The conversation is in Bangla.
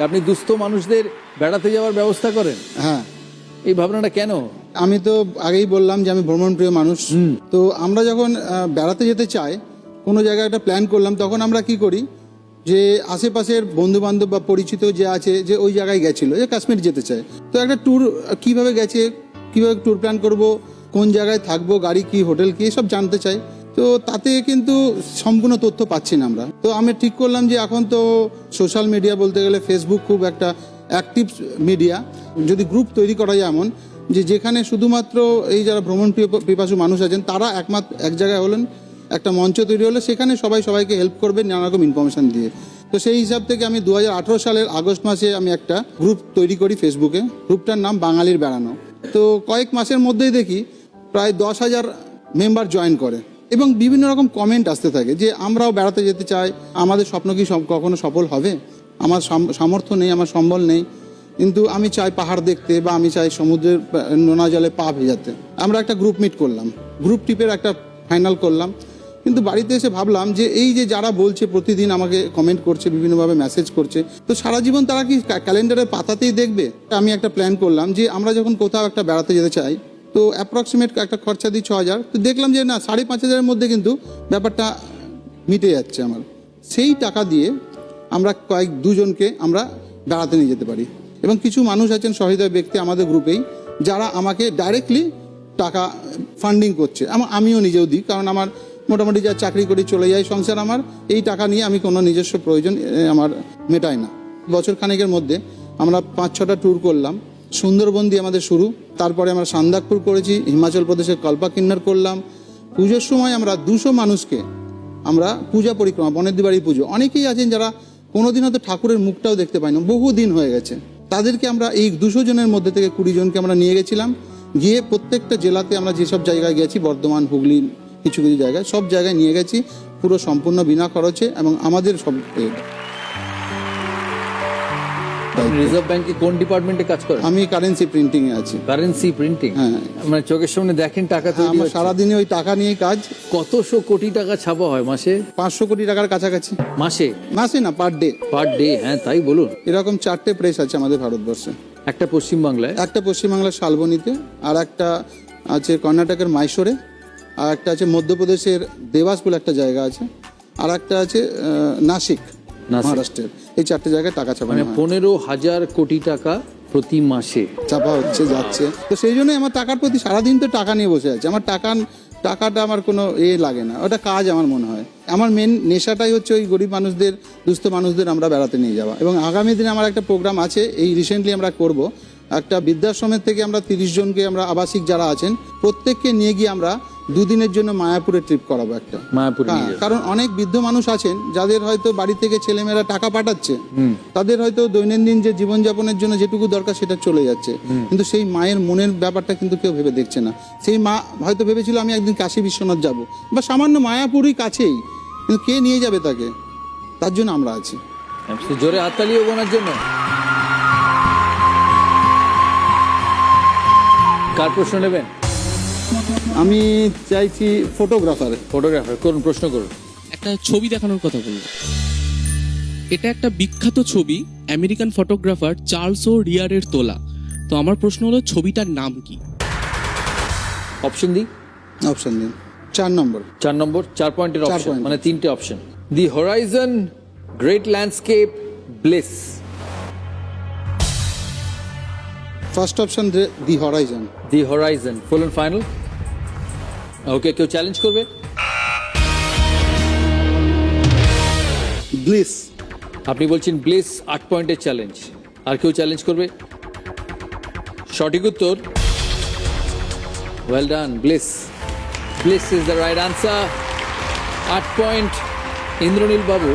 আপনি দুস্থ মানুষদের বেড়াতে যাওয়ার ব্যবস্থা করেন? হ্যাঁ, এই ভাবনাটা কেন? আমি তো আগেই বললাম যে আমি ভ্রমণ প্রিয় মানুষ। তো আমরা যখন বেড়াতে যেতে চাই, কোনো জায়গায় একটা প্ল্যান করলাম, তখন আমরা কি করি যে আশেপাশের বন্ধু বান্ধব বা পরিচিত যে আছে যে ওই জায়গায় গেছিলো, যে কাশ্মীর যেতে চায়, তো একটা ট্যুর কিভাবে গেছে, কিভাবে ট্যুর প্ল্যান করব, কোন জায়গায় থাকবো, গাড়ি কি, হোটেল কি, সব জানতে চাই। তো তাতে কিন্তু সম্পূর্ণ তথ্য পাচ্ছি না আমরা। তো আমি ঠিক করলাম যে এখন তো সোশ্যাল মিডিয়া বলতে গেলে ফেসবুক খুব একটা অ্যাক্টিভ মিডিয়া, যদি গ্রুপ তৈরি করা যায় এমন যে যেখানে শুধুমাত্র এই যারা ভ্রমণ পিপাসু মানুষ আছেন তারা এক জায়গায় হলেন, একটা মঞ্চ তৈরি হলে সেখানে সবাই সবাইকে হেল্প করবে নানা রকম ইনফরমেশন দিয়ে। তো সেই হিসাব থেকে আমি 2018 সালের আগস্ট মাসে আমি একটা গ্রুপ তৈরি করি ফেসবুকে। গ্রুপটার নাম বাঙালির বেড়ানো। তো কয়েক মাসের মধ্যেই দেখি প্রায় 10,000 মেম্বার জয়েন করে এবং বিভিন্ন রকম কমেন্ট আসতে থাকে যে আমরাও বেড়াতে যেতে চাই, আমাদের স্বপ্ন কি কখনো সফল হবে, আমার সামর্থ্য নেই, আমার সম্বল নেই, কিন্তু আমি চাই পাহাড় দেখতে বা আমি চাই সমুদ্রের নোনা জলে পা ভেজাতে। আমরা একটা গ্রুপ মিট করলাম, গ্রুপ ট্রিপের একটা ফাইনাল করলাম। কিন্তু বাড়িতে এসে ভাবলাম যে এই যে যারা বলছে, প্রতিদিন আমাকে কমেন্ট করছে, বিভিন্নভাবে মেসেজ করছে, তো সারা জীবন তারা কি ক্যালেন্ডারের পাতাতেই দেখবে? আমি একটা প্ল্যান করলাম যে আমরা যখন কোথাও একটা বেড়াতে যেতে চাই, তো অ্যাপ্রক্সিমেট একটা খরচা দিই 6,000। তো দেখলাম যে না, 5,500-এর মধ্যে কিন্তু ব্যাপারটা মিটে যাচ্ছে আমার। সেই টাকা দিয়ে আমরা দুজনকে আমরা বেড়াতে নিয়ে যেতে পারি। এবং কিছু মানুষ আছেন সহৃদয় ব্যক্তি আমাদের গ্রুপেই, যারা আমাকে ডাইরেক্টলি টাকা ফান্ডিং করছে। আমিও নিজেও দিই, কারণ আমার মোটামুটি যা চাকরি করি চলে যায় সংসার আমার, এই টাকা নিয়ে আমি কোনো নিজস্ব প্রয়োজন আমার মেটাই না। বছর খানেকের মধ্যে আমরা 5-6টা ট্যুর করলাম। সুন্দরবন দিয়ে আমাদের শুরু, তারপরে আমরা সান্দাকপুর করেছি, হিমাচল প্রদেশের কল্পা কিন্নার করলাম। পুজোর সময় আমরা 200 মানুষকে আমরা পূজা পরিক্রমা, বনেদি বাড়ির পুজো, অনেকেই আছেন যারা কোনোদিন হয়তো ঠাকুরের মুখটাও দেখতে পাই না, বহু দিন হয়ে গেছে, তাদেরকে আমরা এই 200 জনের মধ্যে থেকে 20 জনকে আমরা নিয়ে গেছিলাম। গিয়ে প্রত্যেকটা জেলাতে আমরা যেসব জায়গায় গেছি, বর্ধমান, হুগলি, কিছু কিছু জায়গায়, সব জায়গায় নিয়ে গেছি পুরো সম্পূর্ণ বিনা খরচে। এবং আমাদের সব রিজার্ভ ব্যাংকে কোন ডিপার্টমেন্টে কাজ করেন? আমি কারেন্সি প্রিন্টিং এ আছি। Currency printing? হ্যাঁ। মানে চোখের সামনে দেখেন টাকা তৈরি আমার হচ্ছে? সারাদিনে ওই টাকা নিয়ে কাজ। কতশো কোটি টাকা ছাপা হয় মাসে? 500 কোটি টাকার কাছাকাছি। মাসে? মাসে না, পার ডে। Per day? হ্যাঁ, তাই বলুন। এরকম 4টে প্রেস আছে আমাদের ভারতবর্ষে। একটা পশ্চিমবাংলায়, একটা পশ্চিমবাংলার শালবনীতে, আর একটা আছে কর্ণাটকের মাইসোরে, আর একটা আছে মধ্যপ্রদেশের দেবাস বলে একটা জায়গা আছে, আর একটা আছে নাসিক, মহারাষ্ট্রের। এই 4টে জায়গায় টাকা ছাপা, মানে 15,000 কোটি টাকা প্রতি মাসে চাপা হচ্ছে, যাচ্ছে। তো সেই জন্যই আমার টাকার প্রতি সারাদিন তো টাকা নিয়ে বসে আছে। আমার টাকাটা আমার কোনো লাগে না, ওটা কাজ আমার মনে হয়। আমার মেন নেশাটাই হচ্ছে ওই গরিব মানুষদের, দুস্থ মানুষদের আমরা বেড়াতে নিয়ে যাওয়া। এবং আগামী দিনে আমার একটা প্রোগ্রাম আছে, এই রিসেন্টলি আমরা করব, একটা বৃদ্ধাশ্রমের থেকে আমরা 30 জনকে, আমরা আবাসিক যারা আছেন প্রত্যেককে নিয়ে গিয়ে আমরা 2 দিনের জন্য মায়াপুরে ট্রিপ করাবো একটা। মায়াপুরে? কারণ অনেক বৃদ্ধ মানুষ আছেন যাদের হয়তো বাড়ি থেকে ছেলেমেয়েরা টাকা পাঠাচ্ছে, তাদের হয়তো দৈনন্দিন যে জীবনযাপনের জন্য যেটুকু দরকার সেটা চলে যাচ্ছে, কিন্তু সেই মায়ের মনের ব্যাপারটা কিন্তু কেউ ভেবে দেখছে না। সেই মা হয়তো ভেবেছিল আমি একদিন কাশী বিশ্বনাথ যাব, বা সামান্য মায়াপুরই কাছেই, কিন্তু কে নিয়ে যাবে তাকে? তার জন্য আমরা আছি। জোরে হাততালি ওনার জন্য। কার প্রশ্ন নেবেন? আমি চাইছি ফটোগ্রাফার। কোন প্রশ্ন করুন। একটা ছবি দেখানোর কথা বলুন। এটা একটা বিখ্যাত ছবি, আমেরিকান ফটোগ্রাফার চার্লস ও রিয়ারের তোলা। তো আমার প্রশ্ন হলো, ছবিটার নাম কি? অপশন দিই? অপশন দিন। 4 নম্বর। 4 পয়েন্টের 4 অপশন, পয়েন্ট। মানে 3টে option. The horizon, great landscape, bliss. First option the horizon. The horizon, full and final? Okay, কেউ চ্যালেঞ্জ করবে? ব্লিস। আপনি বলছেন ব্লিস, 8 পয়েন্টের চ্যালেঞ্জ। আর কেউ চ্যালেঞ্জ করবে? সঠিক উত্তর, well done, bliss. Bliss is the right answer. 8 point Indranil Babu.